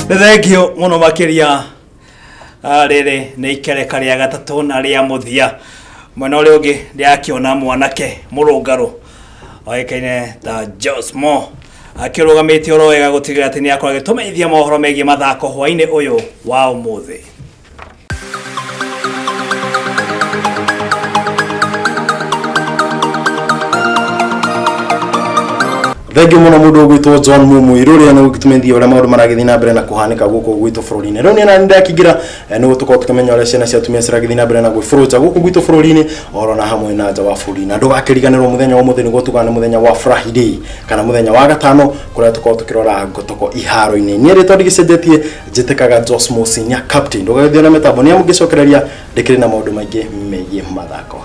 Thengio muno makiria riri ni ikereka ria gatatu na ria muthia mwena uri ungi ndiakiona mwanake murungaru oikaine ta JOHNMO akirugamite oro wega gutigira ati ni akora gitumithia mohoro megie mathako hwa-ini uyu wa umuthi. Thengio muno mundu gwitwo JOHNMO MUIRURI no gitumenthia ura maundu maragithii na mbere na kuhanika guku gwitwo bururi-ini. Riu ni na ndakigira no tuko tukamenya ura ciana cia tumia ciragithii na mbere na gwifuruja guku gwitwo bururi-ini oro na hamwe na nja wa bururi. Na ndugakiriganirwo muthenya wa umuthi niguo tugana muthenya wa Friday kana muthenya wa gatano kuria tuko tukirora ngotoko iharo-ini. Ni ri tondigicenjetie njitikaga JOHNMO senior captain ndugagithio na metambo ni amugicokereria ndikiri na maundu maingi megie mathako.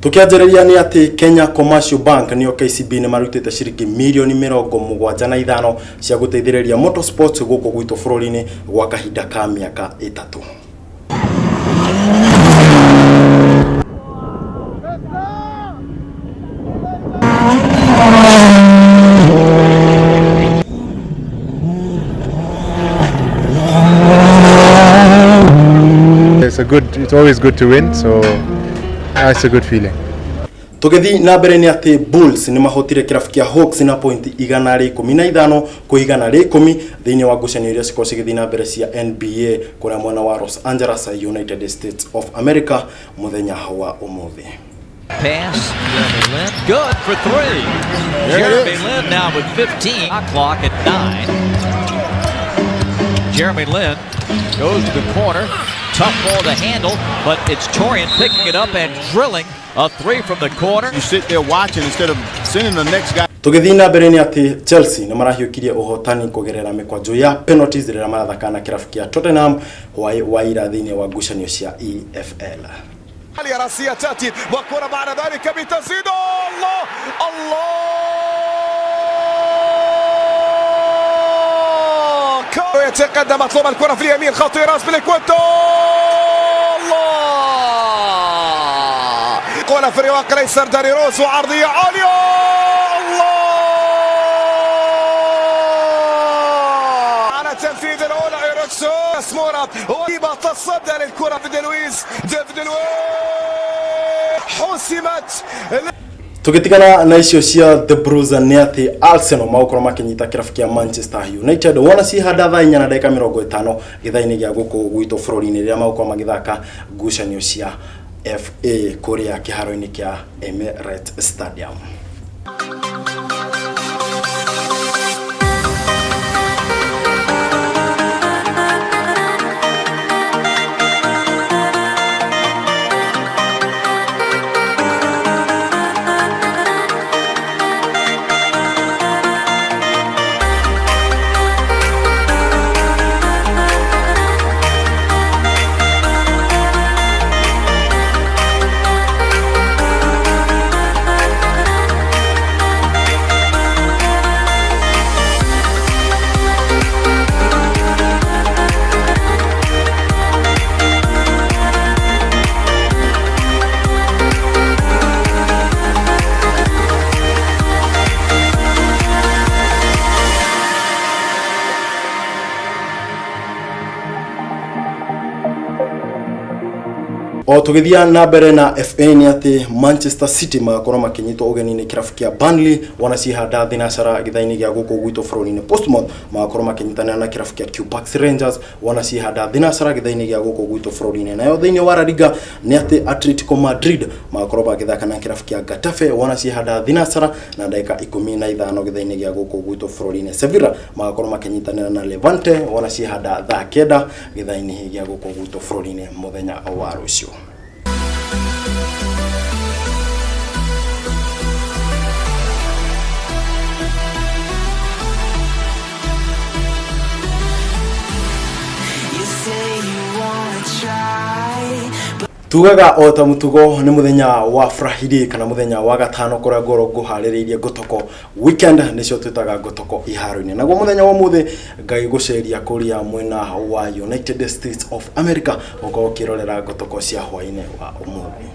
Tukianjĩrĩria ni ati Kenya Commercial Bank niyo KCB ni marutite ciringi milioni 75 cia guteithĩrĩria motorsports guku gwitũ bũrũri-inĩ gwa kahinda ka miaka 3. It's always good to win, so it's a good feeling. Tugethi na mbere ni ati Bulls ni mahotire kirafu kia Hawks na point 115 ku 110 thiini wa ngucanio iria ciko cigithi na mbere cia NBA kuria mwana wa Los Angeles United States of America muthenya wa umuthi. Pass, Jeremy Lin, good for 3. Jeremy Lin now with 15. Clock at 9. Jeremy Lin goes to the corner. Tough ball to handle, but it's Torian picking it up and drilling a 3 from the corner. You sit there watching instead of sending the next guy. Tugethi na mbere ni ati Chelsea ni marahiukirie uhotani kugerera mikwanjo ya penalties rira marathakana kirafu kia Tottenham waira thiini wa ngucanio cia EFL. علي راسية تأتي وكرة بعد ذلك بتسديد الله يتقدم مطلوب الكرة في اليمين خطيرة سبليكويتو الله كرة في الرواق الايسر داني روس وعرضية عالية الله على تنفيذ الاولى ايركسون سمورا ويبقى تصدى للكرة في ديفيد لويس حسمت. Tukitikana na icio cia The Blues ni ati Arsenal maukoro makinyita kirafu kia Manchester United wona si hada thaa 4 na dakika 50 githaini gia guku gwitũ bũrũri-inĩ rĩrĩa maukoro magithaka ngucanio cia FA kuria kiharo-inĩ kia Emirates Stadium. O tugithia na mbere na FA ni ati Manchester City makoro makinyitwo ugeni-ini kirafu kia Burnley wana cihanda thinacara githaini gia guku gwitũ bũrũri-inĩ. Portsmouth makoro makinyitana na kirafu kia QParks Rangers wana cihanda thinacara githaini gia guku gwitũ bũrũri-inĩ. Nayo thiini wa La Liga ni ati Atletico Madrid makoro magithaka na kirafu kia Getafe wana cihanda thinacara na dakika 15 githaini gia guku gwitũ bũrũri-inĩ. Sevilla makoro makinyitana na Levante wana cihanda thaa 9 githaini gia guku gwitũ bũrũri-inĩ muthenya wa rũciũ. tugaga ota mutugo ni muthenya wa Friday kana muthenya wa gatano kora ngoro nguharireirie gotoko weekend nicio twitaga gotoko iharo-ini naguo muthenya wa muthi ngai guceria kuria mwena wa United States of America uko kirorera gotoko cia Hwa-Ini wa umuthi.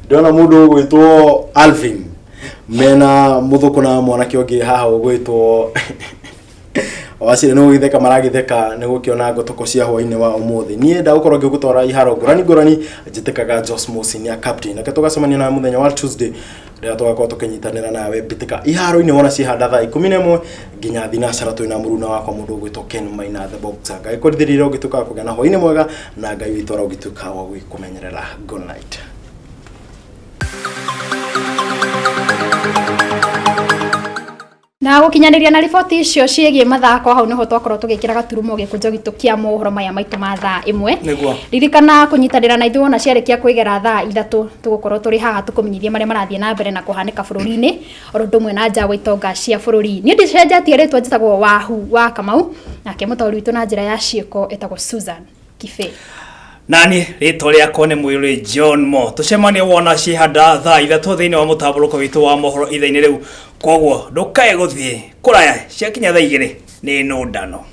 Dona mudu gwitwo Alvin mena muthuko na mwanake ongi haha gwitwo wasire no githeka maragitheka nego kiona gotoko cia Hwa-Ini wa umuthi nie nda ukorwo ngigutora iharo ngurani njitikaga JOHNMO ni captain na ketugacemania na muthenya wa Tuesday ria tugakorwo tukinyitanira nawe bitika iharo-ini wona ci handa thaa 11 nginya thinacara twina muruna wakwa mundu gwitwo Ken Maina the boxer ngai kurithirira ugituka kugana Hwa-Ini mwega na ngai witwara ugituka wa gwikumenyerera. Good night. Na gukinyaniria na riboti icio ciegie mathako hau niho twakorwo tugikira gaturumo gikunjo gitu kia mohoro maya maitu ma thaa 1 ririkana kunyitanira na ithuĩ ona ciarekia kwigera thaa 3 tugukorwo turi haha tukumenyithia maria marathie na mbere na kuhanika bururi-ini oro ndumwe na nja itonga cia bururi ni ndicenjetie ritwa njitagwo WAHU wa KAMAU nake mutauri witu na njira ya CIIKO etagwo Susan KIBE nani rito riakwa ni MUIRURI JOHNMO tucemanie wona ci handa thaa 3 thiini wa mutaburuko witu wa mohoro ithaini riu koguo ndukae guthie kuraya ciakinya thaa 2 ni nundano.